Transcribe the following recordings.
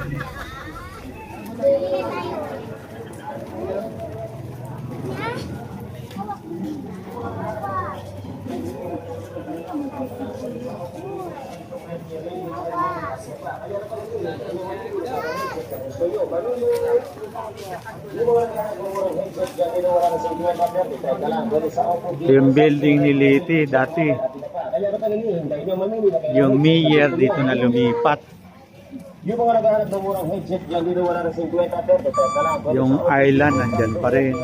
Yung building ni Liti dati. Yung mayor dito na lumipat. Yung mga naghahanap ng murang headset dyan, dito wala na 50 pero teka lang. Yung island nandyan pa rin.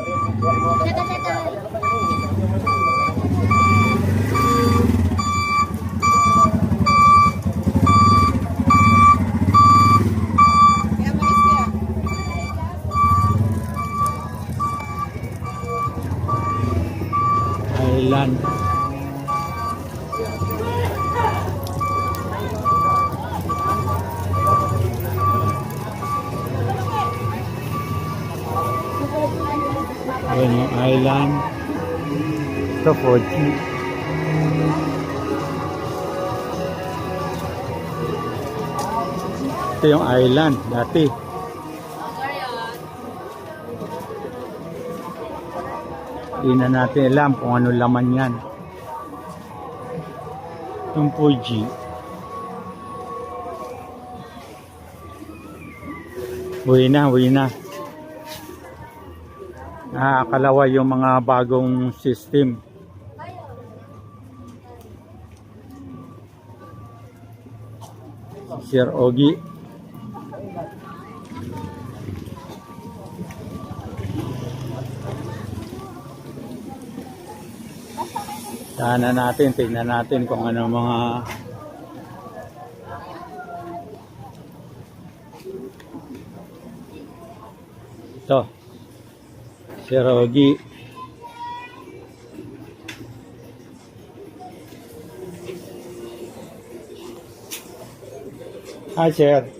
Island. Ayan yung island. Ito, Fuji. Ito yung island dati. Hindi na natin alam kung ano laman yan. Yung Fuji. Uwi na, uwi na. Nakakalawa yung mga bagong system. Sir Ogie. Sana natin, tingnan natin kung ano mga ito. Sir Ogie. Hi, sir.